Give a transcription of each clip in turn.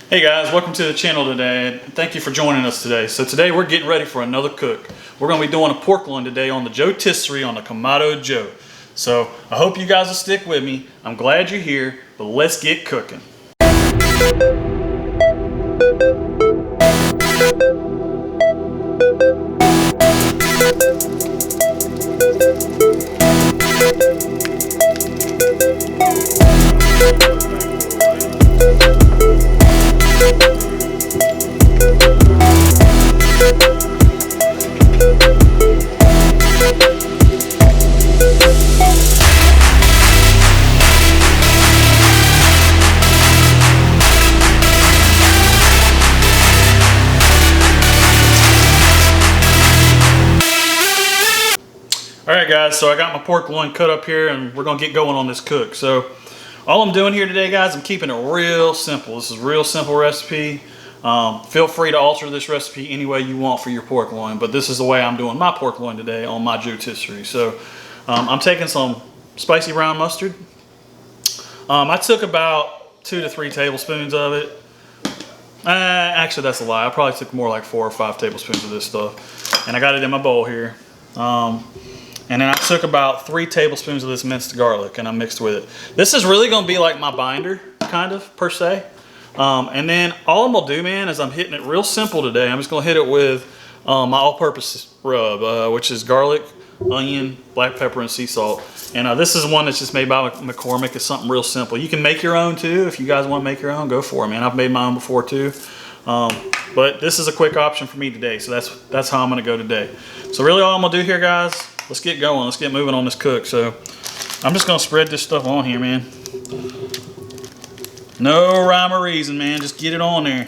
Hey guys, welcome to the channel today. Thank you for joining us today. So today we're getting ready for another cook. We're going to be doing a pork loin today on the Joetisserie on the Kamado Joe. So I hope you guys will stick with me. I'm glad you're here, but let's get cooking. Alright guys, so I got my pork loin cut up here and we're going to get going on this cook. So all I'm doing here today guys, I'm keeping it real simple. This is a real simple recipe. Feel free to alter this recipe any way you want for your pork loin, but this is the way I'm doing my pork loin today on my Joetisserie. So I'm taking some spicy brown mustard. I took about 2 to 3 tablespoons of it. Actually that's a lie. I probably took more like 4 or 5 tablespoons of this stuff. And I got it in my bowl here. And then I took about 3 tablespoons of this minced garlic and I mixed with it. This is really gonna be like my binder, kind of, per se. And then all I'm gonna do, man, is I'm hitting it real simple today. I'm just gonna hit it with my all-purpose rub, which is garlic, onion, black pepper, and sea salt. And this is one that's just made by McCormick. It's something real simple. You can make your own too. If you guys wanna make your own, go for it, man. I've made my own before too. But this is a quick option for me today, so that's how I'm gonna go today. So really all I'm gonna do here, guys, let's get going. Let's get moving on this cook. So I'm just gonna spread this stuff on here, man. No rhyme or reason, man. Just get it on there.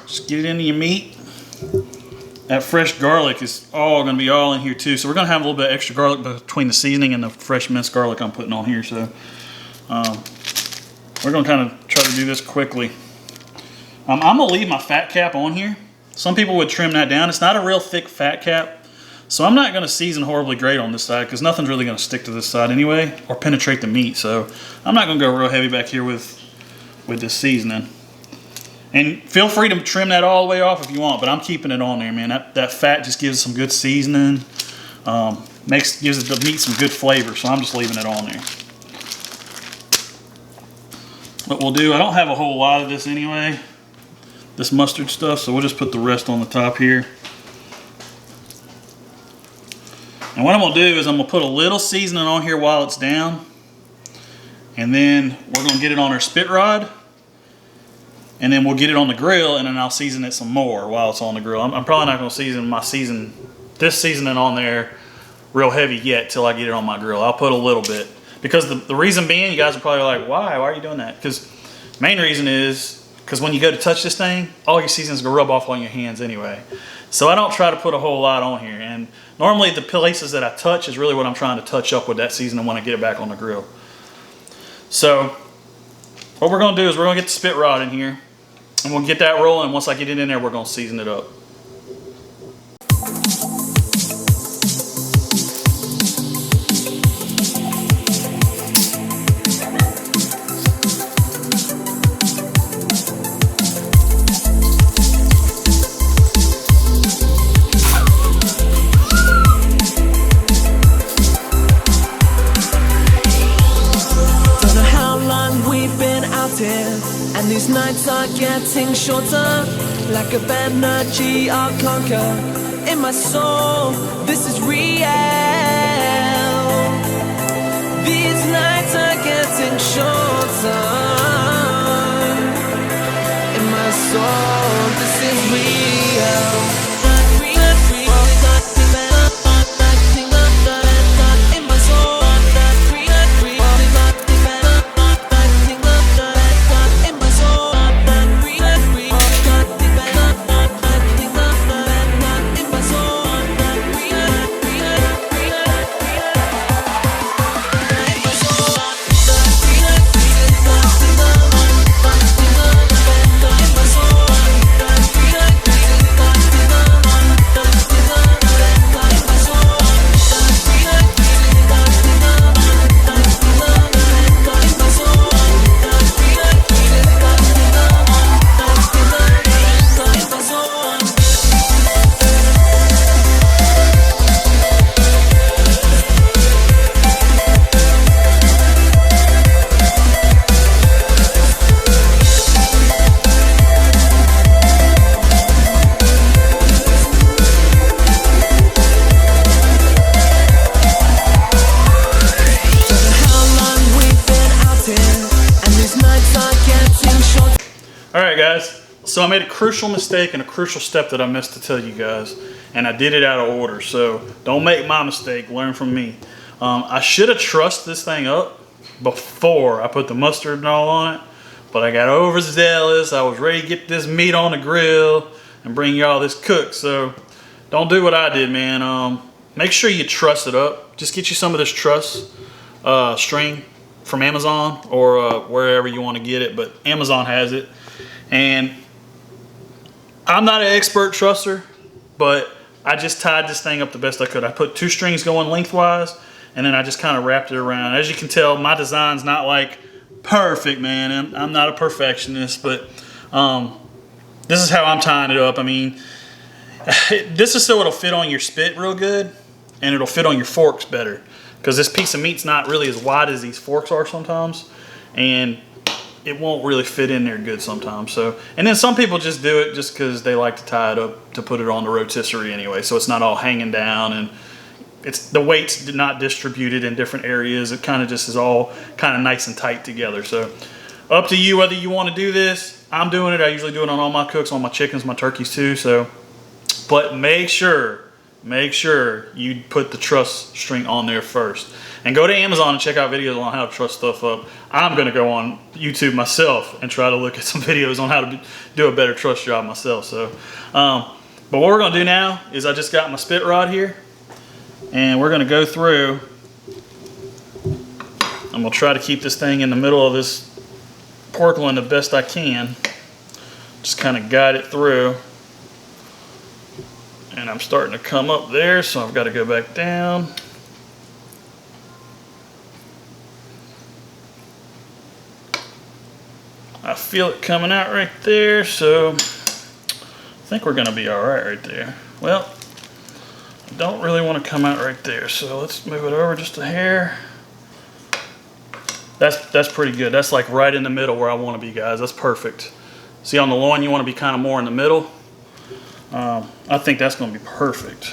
Just get it into your meat. That fresh garlic is all gonna be all in here too. So we're gonna have a little bit extra garlic between the seasoning and the fresh minced garlic I'm putting on here. So we're gonna kind of try to do this quickly. I'm gonna leave my fat cap on here. Some people would trim that down. It's not a real thick fat cap. So I'm not gonna season horribly great on this side because nothing's really gonna stick to this side anyway or penetrate the meat. So I'm not gonna go real heavy back here with this seasoning. And feel free to trim that all the way off if you want, but I'm keeping it on there, man. That fat just gives some good seasoning. Gives the meat some good flavor, so I'm just leaving it on there. What we'll do, I don't have a whole lot of this anyway, this mustard stuff, so we'll just put the rest on the top here. And what I'm gonna do is I'm gonna put a little seasoning on here while it's down, and then we're gonna get it on our spit rod, and then we'll get it on the grill, and then I'll season it some more while it's on the grill. I'm probably not gonna season this seasoning on there real heavy yet till I get it on my grill. I'll put a little bit, because the reason being, you guys are probably like, why are you doing that? Because main reason is because when you go to touch this thing, all your seasoning's gonna rub off on your hands anyway. So I don't try to put a whole lot on here, and normally the places that I touch is really what I'm trying to touch up with that seasoning when I get it back on the grill. So what we're gonna do is we're gonna get the spit rod in here and we'll get that rolling. Once I get it in there, we're gonna season it up. And these nights are getting shorter, like a energy I'll conquer. In my soul, this is real. These nights are getting shorter. In my soul, this is real. Alright guys, so I made a crucial mistake and a crucial step that I missed to tell you guys. And I did it out of order, so don't make my mistake, learn from me. I should have trussed this thing up before I put the mustard and all on it. But I got overzealous. I was ready to get this meat on the grill and bring y'all this cook. So don't do what I did, man. Make sure you truss it up. Just get you some of this truss string from Amazon or wherever you want to get it. But Amazon has it. And I'm not an expert trusser, but I just tied this thing up the best I could. I put 2 strings going lengthwise, and then I just kind of wrapped it around. As you can tell, my design's not like perfect, man. I'm not a perfectionist, but this is how I'm tying it up. I mean, this is so it'll fit on your spit real good, and it'll fit on your forks better, because this piece of meat's not really as wide as these forks are sometimes, and it won't really fit in there good sometimes. So, and then some people just do it just because they like to tie it up to put it on the rotisserie anyway, so it's not all hanging down, and it's the weight's not distributed in different areas. It kind of just is all kind of nice and tight together. So up to you whether you want to do this. I'm doing it. I usually do it on all my cooks, on my chickens, my turkeys too. So, but make sure you put the truss string on there first. And go to Amazon and check out videos on how to truss stuff up. I'm going to go on YouTube myself and try to look at some videos on how to do a better truss job myself. So, but what we're going to do now is I just got my spit rod here. And we're going to go through, I'm going to try to keep this thing in the middle of this pork loin the best I can. Just kind of guide it through. And I'm starting to come up there, so I've got to go back down. I feel it coming out right there, so I think we're going to be alright right there. Well, don't really want to come out right there, so let's move it over just a hair. That's pretty good. That's like right in the middle where I want to be, guys. That's perfect. See, on the loin you want to be kind of more in the middle. I think that's going to be perfect.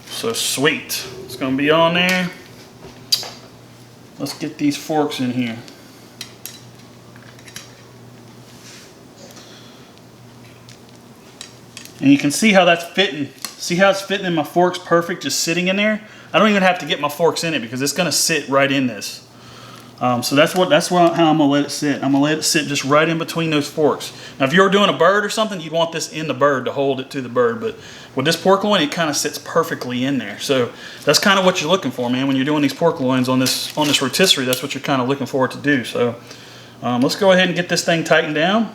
So sweet. It's going to be on there. Let's get these forks in here. And you can see how that's fitting. See how it's fitting in my forks perfect, just sitting in there? I don't even have to get my forks in it because it's gonna sit right in this. So that's how I'm gonna let it sit. I'm gonna let it sit just right in between those forks. Now if you were doing a bird or something, you'd want this in the bird to hold it to the bird, but with this pork loin, it kind of sits perfectly in there. So that's kind of what you're looking for, man. When you're doing these pork loins on this rotisserie, that's what you're kind of looking for it to do. So let's go ahead and get this thing tightened down.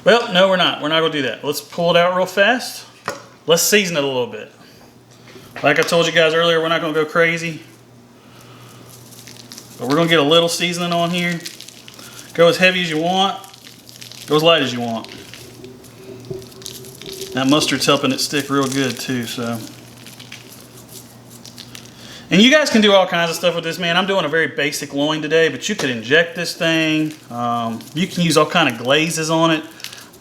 Well, no, we're not. We're not going to do that. Let's pull it out real fast. Let's season it a little bit. Like I told you guys earlier, we're not going to go crazy. But we're going to get a little seasoning on here. Go as heavy as you want. Go as light as you want. That mustard's helping it stick real good too, so. And you guys can do all kinds of stuff with this, man. I'm doing a very basic loin today, but you could inject this thing. You can use all kind of glazes on it.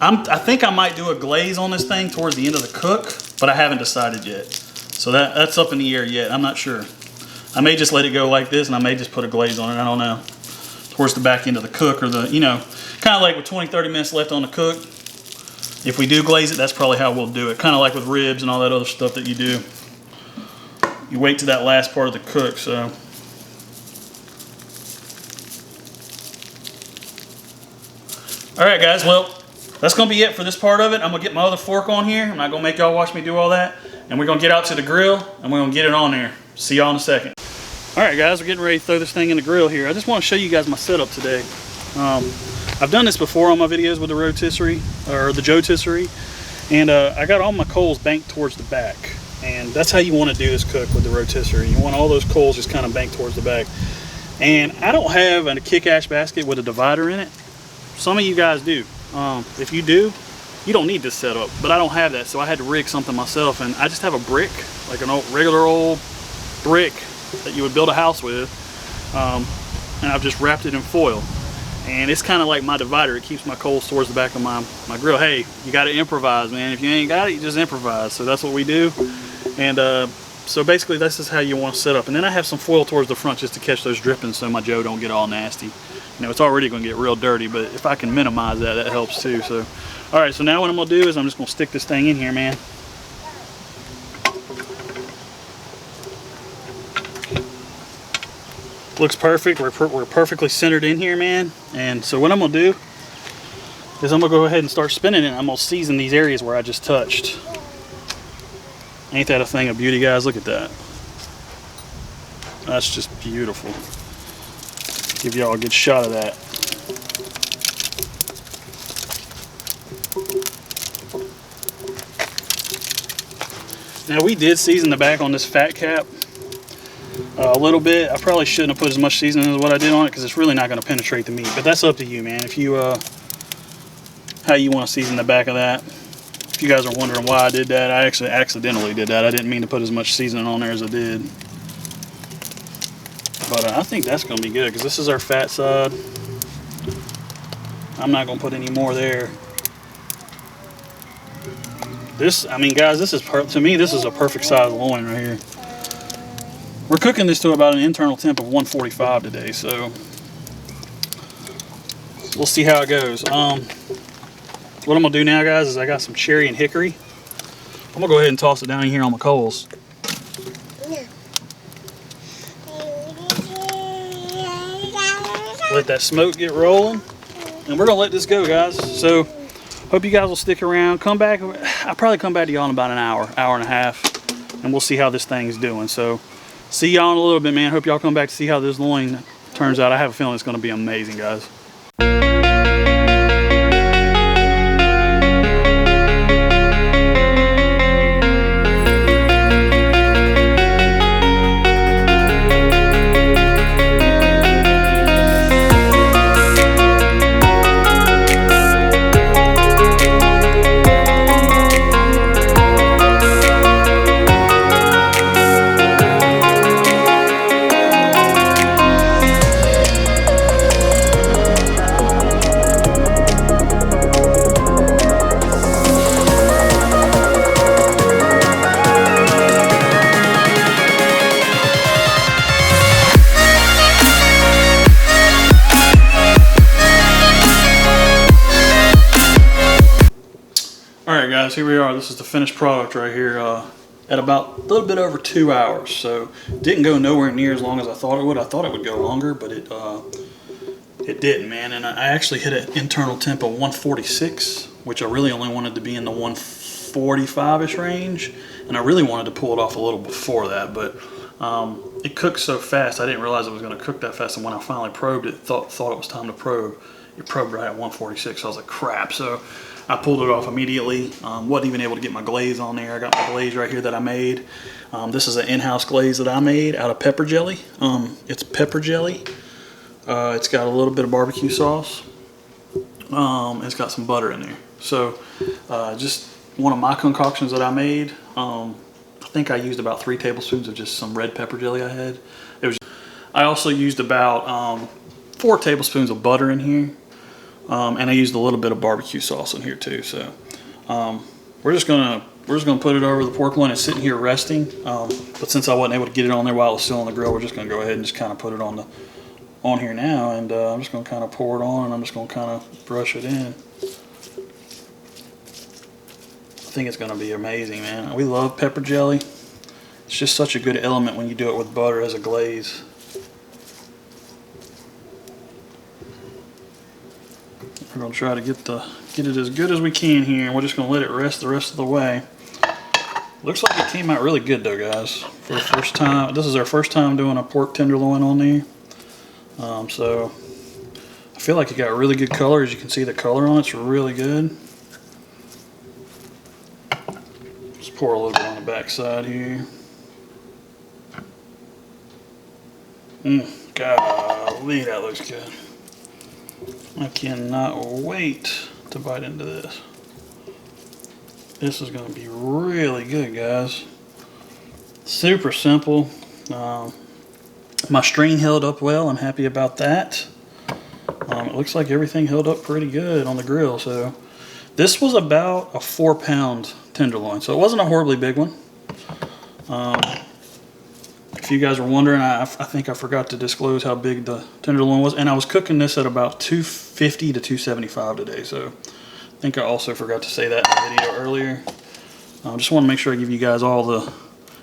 I think I might do a glaze on this thing towards the end of the cook, but I haven't decided yet. So that's up in the air yet. I'm not sure. I may just let it go like this, and I may just put a glaze on it. I don't know. Towards the back end of the cook, or the, you know, kind of like with 20-30 minutes left on the cook. If we do glaze it, that's probably how we'll do it. Kind of like with ribs and all that other stuff that you do. You wait to that last part of the cook, so. All right, guys, well, that's gonna be it for this part of it. I'm gonna get my other fork on here. I'm not gonna make y'all watch me do all that. And we're gonna get out to the grill, and we're gonna get it on there. See y'all in a second. All right, guys, we're getting ready to throw this thing in the grill here. I just wanna show you guys my setup today. I've done this before on my videos with the rotisserie, or the Joetisserie, and I got all my coals banked towards the back. And that's how you want to do this cook with the rotisserie. You want all those coals just kind of banked towards the back. And I don't have a kick ash basket with a divider in it. Some of you guys do. If you do, you don't need this setup, but I don't have that, so I had to rig something myself. And I just have a brick, like an old, regular old brick that you would build a house with, and I've just wrapped it in foil. And it's kind of like my divider. It keeps my coals towards the back of my grill. Hey, you got to improvise, man. If you ain't got it, you just improvise. So that's what we do. And So basically this is how you want to set up. And then I have some foil towards the front just to catch those drippings so my Joe don't get all nasty. You know, it's already going to get real dirty, but if I can minimize that, that helps too. So, all right, so now what I'm going to do is I'm just going to stick this thing in here, man. Looks perfect. We're perfectly centered in here, man. And so what I'm going to do is I'm going to go ahead and start spinning it. I'm going to season these areas where I just touched. Ain't that a thing of beauty, guys? Look at that. That's just beautiful. Give y'all a good shot of that. Now we did season the back on this fat cap a little bit. I probably shouldn't have put as much seasoning as what I did on it because it's really not going to penetrate the meat. But that's up to you, man. If you how you want to season the back of that. If you guys are wondering why I did that, I actually accidentally did that. I didn't mean to put as much seasoning on there as I did. But I think that's going to be good because this is our fat side. I'm not going to put any more there. This, I mean, guys, this is to me, this is a perfect size loin right here. We're cooking this to about an internal temp of 145 today, so we'll see how it goes. What I'm gonna do now, guys, is I got some cherry and hickory. I'm gonna go ahead and toss it down in here on my coals. Let that smoke get rolling, and we're gonna let this go, guys. So, hope you guys will stick around. Come back. I'll probably come back to y'all in about an hour and a half, and we'll see how this thing's doing. So, see y'all in a little bit, man. Hope y'all come back to see how this loin turns out. I have a feeling it's gonna be amazing, guys. Alright guys, here we are. This is the finished product right here at about a little bit over 2 hours. So didn't go nowhere near as long as I thought it would. I thought it would go longer, but it didn't, man. And I actually hit an internal temp of 146, which I really only wanted to be in the 145-ish range. And I really wanted to pull it off a little before that, but it cooked so fast I didn't realize it was going to cook that fast. And when I finally probed it, thought it was time to probe. It probed right at 146, so I was like, crap. So I pulled it off immediately. Wasn't even able to get my glaze on there. I got my glaze right here that I made. This is an in-house glaze that I made out of pepper jelly. It's pepper jelly. It's got a little bit of barbecue sauce. It's got some butter in there. So just one of my concoctions that I made. I think I used about 3 tablespoons of just some red pepper jelly I had. I also used about 4 tablespoons of butter in here. And I used a little bit of barbecue sauce in here too. So we're just gonna put it over the pork loin. It's sitting here resting. But since I wasn't able to get it on there while it was still on the grill, we're just gonna go ahead and just kind of put it on here now. And I'm just gonna kind of pour it on, and I'm just gonna kind of brush it in. I think it's gonna be amazing, man. We love pepper jelly. It's just such a good element when you do it with butter as a glaze. We're going to try to get it as good as we can here, and we're just going to let it rest the rest of the way. Looks like it came out really good though, guys. For the first time, this is our first time doing a pork tenderloin on there. So I feel like it got really good color. As you can see, the color on it's really good. Just pour a little bit on the back side here. Golly, that looks good. I cannot wait to bite into this. This is going to be really good, guys. Super simple. My strain held up well. I'm happy about that. It looks like everything held up pretty good on the grill. So this was about a 4-pound tenderloin, so it wasn't a horribly big one. you guys were wondering, I think I forgot to disclose how big the tenderloin was. And I was cooking this at about 250 to 275 today. So I think I also forgot to say that in the video earlier. I just want to make sure I give you guys all the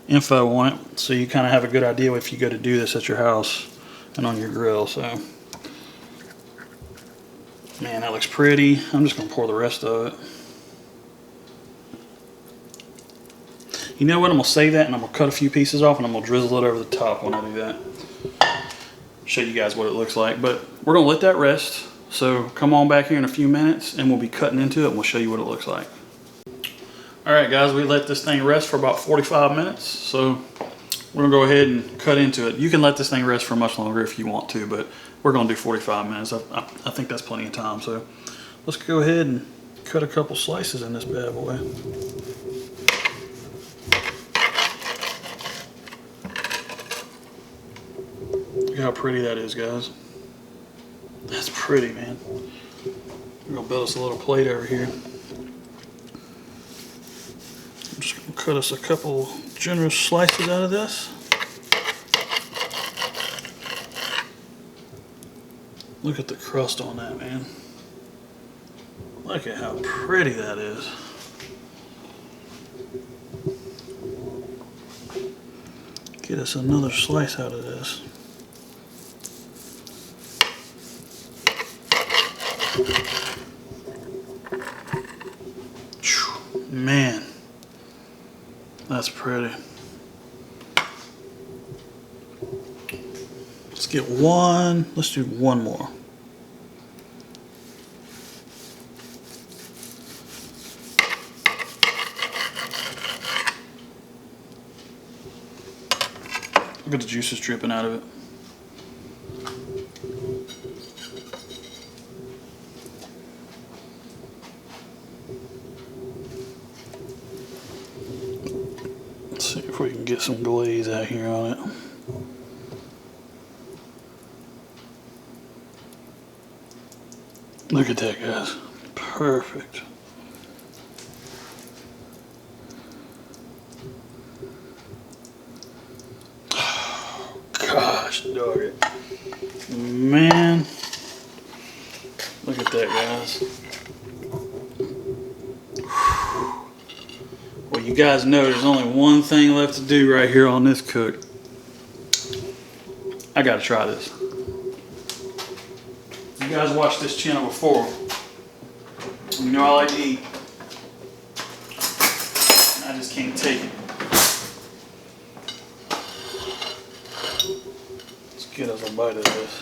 info on it, so you kind of have a good idea if you go to do this at your house and on your grill. So, man, that looks pretty. I'm just going to pour the rest of it. You know what? I'm going to save that and I'm going to cut a few pieces off and I'm going to drizzle it over the top when I do that. Show you guys what it looks like. But we're going to let that rest. So come on back here in a few minutes and we'll be cutting into it and we'll show you what it looks like. Alright guys, we let this thing rest for about 45 minutes. So we're going to go ahead and cut into it. You can let this thing rest for much longer if you want to, but we're going to do 45 minutes. I think that's plenty of time. So let's go ahead and cut a couple slices in this bad boy. Look how pretty that is, guys. That's pretty, man. We're going to build us a little plate over here. I'm just going to cut us a couple generous slices out of this. Look at the crust on that, man. Look at how pretty that is. Get us another slice out of this. Man, that's pretty. Let's get one. Let's do one more. Look at the juices dripping out of it. Let's see if we can get some glaze out here on it. Look at that, guys. Perfect. Oh, gosh, dog it. Man. Look at that, guys. Well, you guys know there's only one thing left to do right here on this cook. I gotta try this. You guys watched this channel before. You know I like to eat. I just can't take it. Let's get us a bite of this.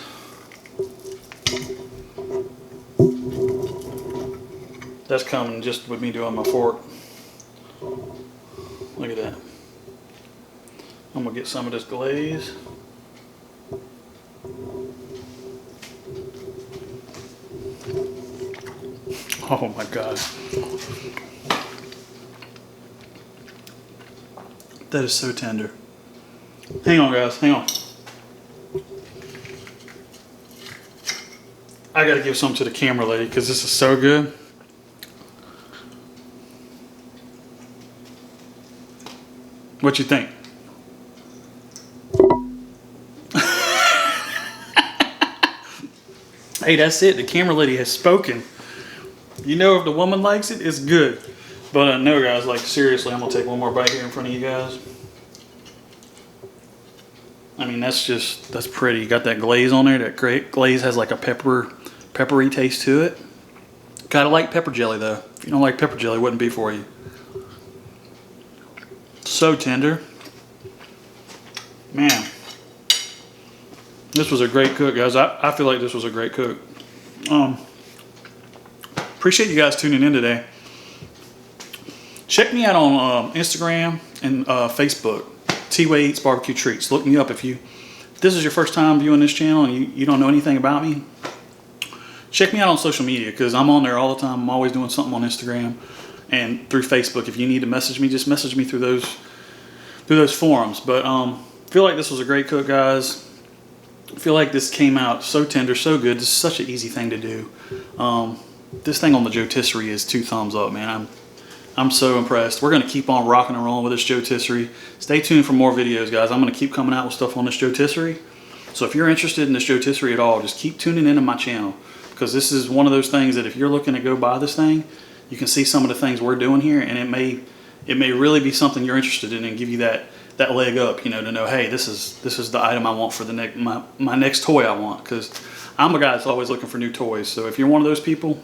That's coming just with me doing my fork. Look at that. I'm gonna get some of this glaze. Oh my God. That is so tender. Hang on, guys, hang on. I gotta give some to the camera lady because this is so good. What you think? Hey, that's it. The camera lady has spoken. You know if the woman likes it, it's good. But no, guys, like seriously, I'm gonna take one more bite here in front of you guys. I mean, that's pretty. You got that glaze on there. That great glaze has like a peppery taste to it. Gotta like pepper jelly though. If you don't like pepper jelly, it wouldn't be for you. So tender. Man. This was a great cook, guys. I feel like this was a great cook. Appreciate you guys tuning in today. Check me out on Instagram and Facebook. TeeWay Eatz Barbecue Treats. Look me up if this is your first time viewing this channel and you don't know anything about me. Check me out on social media because I'm on there all the time. I'm always doing something on Instagram and through Facebook. If you need to message me, just message me through those forums. But feel like this was a great cook, guys. I feel like this came out so tender, so good. This is such an easy thing to do. This thing on the Joetisserie is 2 thumbs up, man. I'm so impressed. We're gonna keep on rocking and rolling with this Joetisserie. Stay tuned for more videos, guys. I'm gonna keep coming out with stuff on this Joetisserie. So if you're interested in this Joetisserie at all, just keep tuning into my channel, because this is one of those things that if you're looking to go buy this thing, you can see some of the things we're doing here, and it may really be something you're interested in and give you that leg up, you know, to know, hey, this is the item I want for the my next toy I want, because I'm a guy that's always looking for new toys. So if you're one of those people,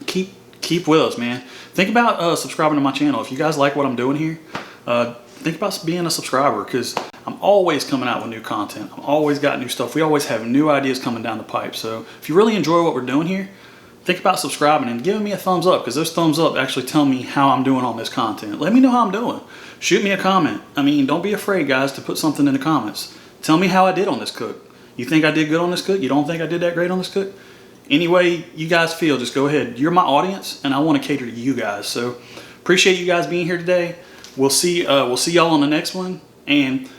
keep with us, man. Think about subscribing to my channel. If you guys like what I'm doing here, think about being a subscriber, because I'm always coming out with new content. I've always got new stuff. We always have new ideas coming down the pipe. So if you really enjoy what we're doing here, think about subscribing and giving me a thumbs up, because those thumbs up actually tell me how I'm doing on this content. Let me know how I'm doing. Shoot me a comment. I mean, don't be afraid, guys, to put something in the comments. Tell me how I did on this cook. You think I did good on this cook? You don't think I did that great on this cook? Any way you guys feel, just go ahead. You're my audience, and I want to cater to you guys. So appreciate you guys being here today. We'll see y'all on the next one, and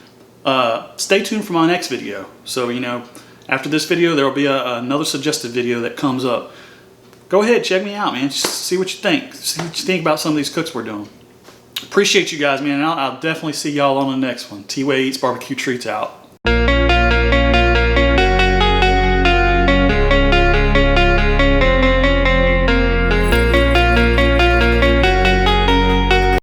stay tuned for my next video. So, you know, after this video, there will be another suggested video that comes up. Go ahead, check me out, man. Just see what you think. See what you think about some of these cooks we're doing. Appreciate you guys, man. And I'll definitely see y'all on the next one. TeeWay Eatz Barbecue Treats out.